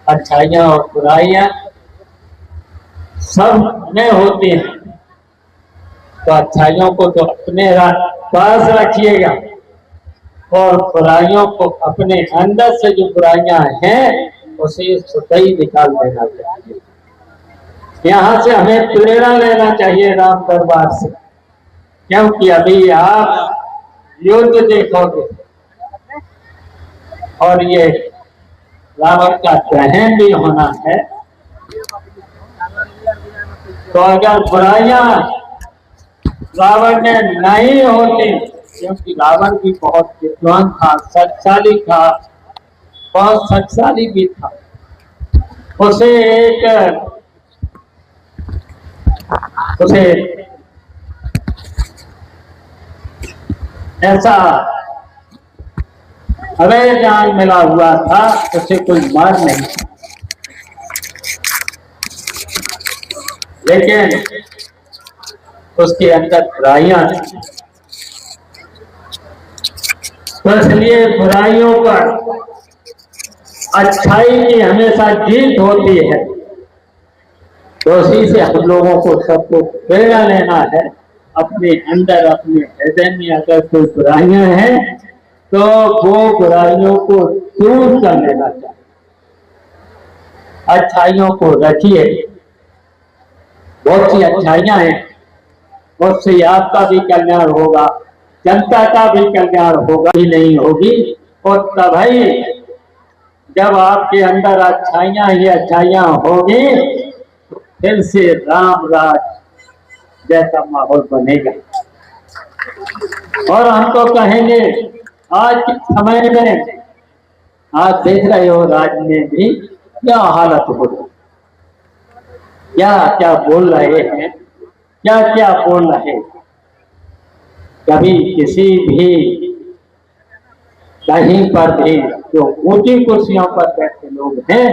अच्छाइयाँ और बुराइयाँ सब में होती हैं, तो अच्छाइयों को तो अपने पास रखिएगा और बुराइयों को अपने अंदर से जो बुराइयां हैं उसे सुतई निकाल देना चाहिए। यहाँ से हमें प्रेरणा लेना चाहिए राम दरबार से, क्योंकि अभी आप युद्ध देखोगे और ये रावण का दहन भी होना है। तो अगर बुराइयां रावण ने नहीं होती, क्योंकि रावण भी बहुत विद्वान था, शक्तिशाली था, बहुत शक्तिशाली भी था, उसे ऐसा अवैध ज्ञान मिला हुआ था, उसे कोई मार नहीं, लेकिन उसके अंदर बुराइयां थी। तो इसलिए बुराइयों पर अच्छाई की हमेशा जीत होती है। तो उसी से हम लोगों को सबको प्रेरणा लेना है। अपने अंदर, अपने हृदय में अगर कोई बुराइयां हैं तो वो बुराइयों को दूर कर लेना चाहिए, अच्छाइयों को रखिए। बहुत सी अच्छाइयां हैं, उससे आपका भी कल्याण होगा, जनता का भी कल्याण होगा ही नहीं होगी। और तभी जब आपके अंदर अच्छाइयां ही अच्छाइयां होगी, फिर से राम राज जैसा माहौल बनेगा। और हम तो कहेंगे आज के समय में, आज देख रहे हो राज्य में भी क्या हालत हो रही, क्या क्या बोल रहे हैं, क्या क्या बोल रहे हैं। कभी किसी भी कहीं पर भी जो ऊंची कुर्सियों पर बैठे लोग हैं,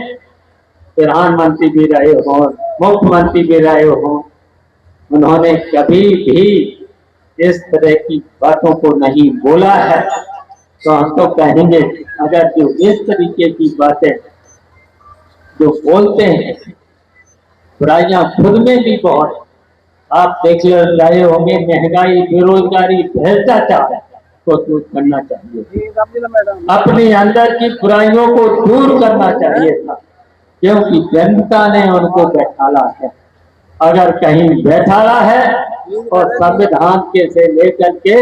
प्रधानमंत्री भी रहे हो, मुख्यमंत्री भी रहे हो, उन्होंने कभी भी इस तरह की बातों को नहीं बोला है। तो हम तो कहेंगे अगर जो इस तरीके की बातें जो बोलते हैं, बुराइयां खुद में भी बहुत, आप देख रहे होंगे महंगाई, बेरोजगारी, भ्रष्टाचार को दूर करना चाहिए, अपने अंदर की बुराइयों को दूर करना चाहिए था, क्योंकि जनता ने उनको बैठाला है। अगर कहीं बैठाला है और संविधान के से लेकर के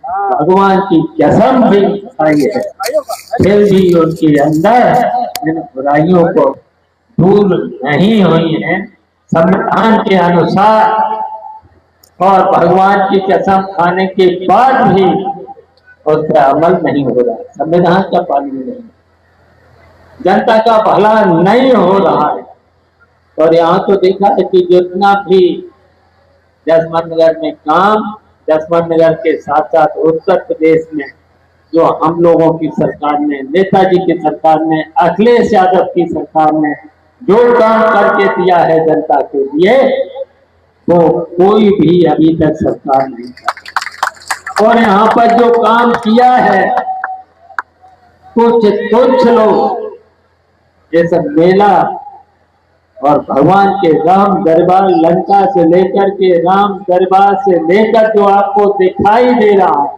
भगवान की कसम भी खाई है, फिर भी उनके अंदर इन बुराइयों को दूर नहीं हुई है। संविधान के अनुसार और भगवान की कसम खाने के बाद भी उस पर अमल नहीं हो रहा है, संविधान का पालन नहीं, जनता का भला नहीं हो रहा है। और यहाँ तो देखा है कि जितना भी जसवंत नगर में काम, जसवंत नगर के साथ साथ उत्तर प्रदेश में जो हम लोगों की सरकार ने, नेताजी की सरकार ने, अखिलेश यादव की सरकार ने जो काम करके दिया है जनता के लिए, वो कोई भी अभी तक सरकार नहीं कर। और यहाँ पर जो काम किया है, कुछ लोग जैसे मेला और भगवान के राम दरबार, लंका से लेकर के राम दरबार से लेकर जो आपको दिखाई दे रहा है,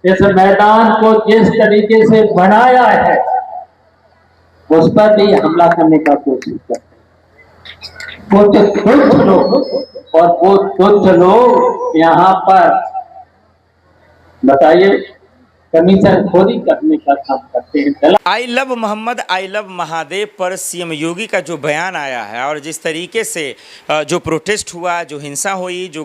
इस मैदान को जिस तरीके से बनाया है, उस पर भी हमला करने का कोशिश करते हैं कुछ लोग। और वो कुछ लोग यहाँ पर बताइए कमीशन खोरी करने का काम करते हैं। I love Mohammad, I love Mahadev पर सीएम योगी का जो बयान आया है और जिस तरीके से जो प्रोटेस्ट हुआ, जो हिंसा हुई, जो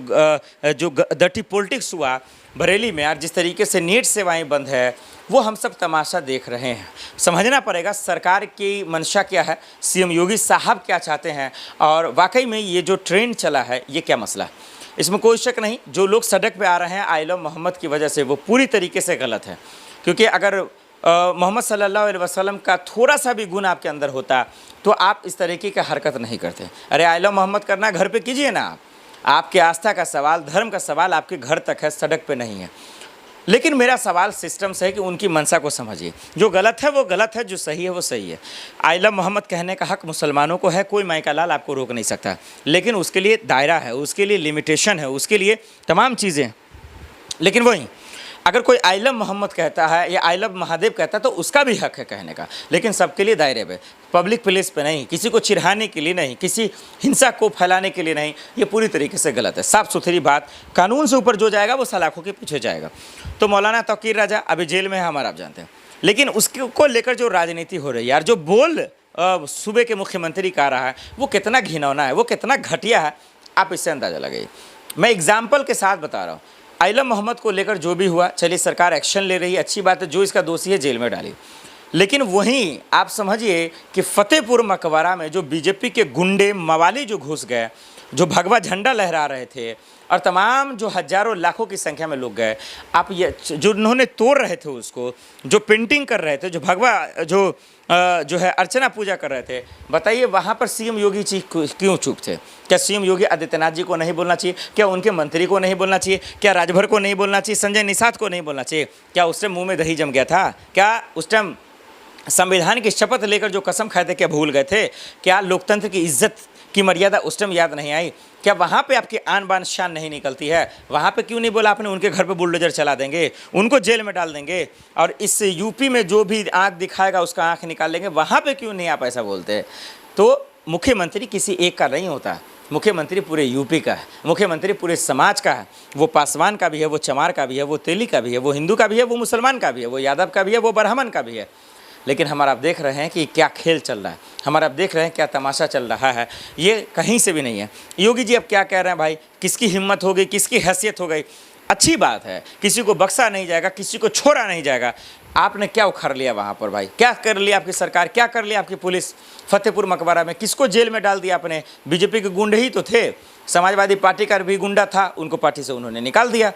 डर्टी पॉलिटिक्स हुआ बरेली में, और जिस तरीके से नेट सेवाएं बंद है, वो हम सब तमाशा देख रहे हैं। समझना पड़ेगा सरकार की मंशा क्या है, सीएम योगी साहब क्या चाहते हैं, और वाकई में ये जो ट्रेंड चला है ये क्या मसला है। इसमें कोई शक नहीं, जो लोग सड़क पे आ रहे हैं आई लव मोहम्मद की वजह से, वो पूरी तरीके से गलत है। क्योंकि अगर मोहम्मद सल्लल्लाहु अलैहि वसल्लम का थोड़ा सा भी गुण आपके अंदर होता तो आप इस तरीके का हरकत नहीं करते। अरे आई लव मोहम्मद करना घर पे कीजिए ना, आपके आस्था का सवाल, धर्म का सवाल आपके घर तक है, सड़क पे नहीं है। लेकिन मेरा सवाल सिस्टम से है कि उनकी मंशा को समझिए। जो गलत है वो गलत है, जो सही है वो सही है। आई लव मोहम्मद कहने का हक मुसलमानों को है, कोई माइका लाल आपको रोक नहीं सकता, लेकिन उसके लिए दायरा है, उसके लिए लिमिटेशन है, उसके लिए तमाम चीज़ें। लेकिन वहीं अगर कोई आई लव मोहम्मद कहता है या आई लव महादेव कहता है तो उसका भी हक है कहने का, लेकिन सबके लिए दायरे पे, पब्लिक प्लेस पे नहीं, किसी को चिढ़ाने के लिए नहीं, किसी हिंसा को फैलाने के लिए नहीं। ये पूरी तरीके से गलत है, साफ़ सुथरी बात। कानून से ऊपर जो जाएगा वो सलाखों के पीछे जाएगा। तो मौलाना तौकीर राजा अभी जेल में है, हमारा आप जानते हैं, लेकिन उसको लेकर जो राजनीति हो रही है यार, जो बोल सूबे के मुख्यमंत्री का रहा है वो कितना घिनौना है, वो कितना घटिया है, आप इससे अंदाज़ा लगाइए। मैं एग्जाम्पल के साथ बता रहा हूँ। आई लव मोहम्मद को लेकर जो भी हुआ, चलिए सरकार एक्शन ले रही है, अच्छी बात है, जो इसका दोषी है जेल में डाली। लेकिन वहीं आप समझिए कि फतेहपुर मकबरा में जो बीजेपी के गुंडे मवाली जो घुस गए, जो भगवा झंडा लहरा रहे थे और तमाम जो हजारों लाखों की संख्या में लोग गए, आप ये जो उन्होंने तोड़ रहे थे उसको, जो पेंटिंग कर रहे थे, जो भगवा जो है अर्चना पूजा कर रहे थे, बताइए वहाँ पर सीएम योगी जी क्यों चुप थे? क्या सीएम योगी आदित्यनाथ जी को नहीं बोलना चाहिए? क्या उनके मंत्री को नहीं बोलना चाहिए? क्या राजभर को नहीं बोलना चाहिए? संजय निषाद को नहीं बोलना चाहिए? क्या उस टाइम मुँह में दही जम गया था? क्या उस टाइम संविधान की शपथ लेकर जो कसम खाए थे क्या भूल गए थे? क्या लोकतंत्र की इज्जत की मर्यादा उस टाइम याद नहीं आई? क्या वहाँ पे आपकी आन बान शान नहीं निकलती है? वहाँ पे क्यों नहीं बोला आपने उनके घर पे बुलडोजर चला देंगे, उनको जेल में डाल देंगे, और इस यूपी में जो भी आँख दिखाएगा उसका आँख निकाल लेंगे? वहाँ पे क्यों नहीं आप ऐसा बोलते? तो मुख्यमंत्री किसी एक का नहीं होता, मुख्यमंत्री पूरे यूपी का है, मुख्यमंत्री पूरे समाज का है। वो पासवान का भी है, वो चमार का भी है, वो तेली का भी है, वो हिंदू का भी है, वो मुसलमान का भी है, वो यादव का भी है, वो ब्राह्मण का भी है। लेकिन हमारा आप देख रहे हैं कि क्या खेल चल रहा है, हमारा आप देख रहे हैं क्या तमाशा चल रहा है, ये कहीं से भी नहीं है। योगी जी अब क्या कह रहे हैं भाई, किसकी हिम्मत हो गई, किसकी हैसियत हो गई? अच्छी बात है, किसी को बख्शा नहीं जाएगा, किसी को छोड़ा नहीं जाएगा। आपने क्या उखड़ लिया वहाँ पर भाई? क्या कर लिया आपकी सरकार, क्या कर लिया आपकी पुलिस? फतेहपुर मकबरा में किसको जेल में डाल दिया आपने? बीजेपी के गुंडे ही तो थे, समाजवादी पार्टी का भी गुंडा था, उनको पार्टी से उन्होंने निकाल दिया।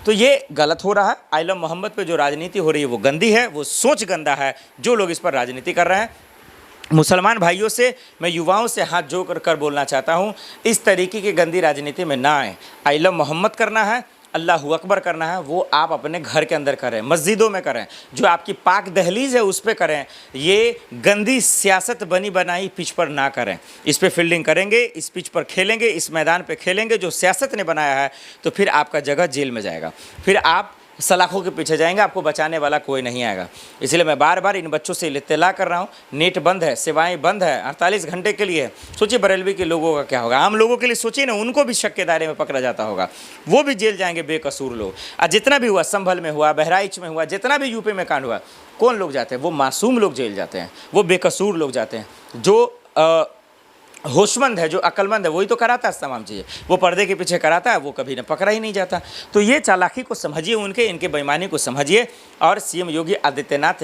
तो ये गलत हो रहा है। आई लव मोहम्मद पे जो राजनीति हो रही है वो गंदी है, वो सोच गंदा है जो लोग इस पर राजनीति कर रहे हैं। मुसलमान भाइयों से, मैं युवाओं से हाथ जोड़ कर बोलना चाहता हूँ, इस तरीके की गंदी राजनीति में ना आए। आई लव मोहम्मद करना है, अल्लाह अकबर करना है, वो आप अपने घर के अंदर करें, मस्जिदों में करें, जो आपकी पाक दहलीज है उस पर करें। ये गंदी सियासत बनी बनाई पिच पर ना करें। इस पे फील्डिंग करेंगे, इस पिच पर खेलेंगे, इस मैदान पे खेलेंगे जो सियासत ने बनाया है, तो फिर आपका जगह जेल में जाएगा, फिर आप सलाखों के पीछे जाएंगे, आपको बचाने वाला कोई नहीं आएगा। इसलिए मैं बार बार इन बच्चों से इत्तला कर रहा हूँ, नेट बंद है, सेवाएं बंद है 48 घंटे के लिए। सोचिए बरेलवी के लोगों का क्या होगा, आम लोगों के लिए सोचिए ना, उनको भी शक के दायरे में पकड़ा जाता होगा, वो भी जेल जाएंगे बेकसूर लोग। और जितना भी हुआ, संभल में हुआ, बहराइच में हुआ, जितना भी यूपी में कांड हुआ, कौन लोग जाते हैं? वो मासूम लोग जेल जाते हैं, वो बेकसूर लोग जाते हैं। जो होशमंद है, जो अक्लमंद है, वही तो कराता है तमाम चीज़ें। वो पर्दे के पीछे कराता है, वो कभी न पकड़ा ही नहीं जाता। तो ये चालाकी को समझिए, इनके बेईमानी को समझिए, और सीएम योगी आदित्यनाथ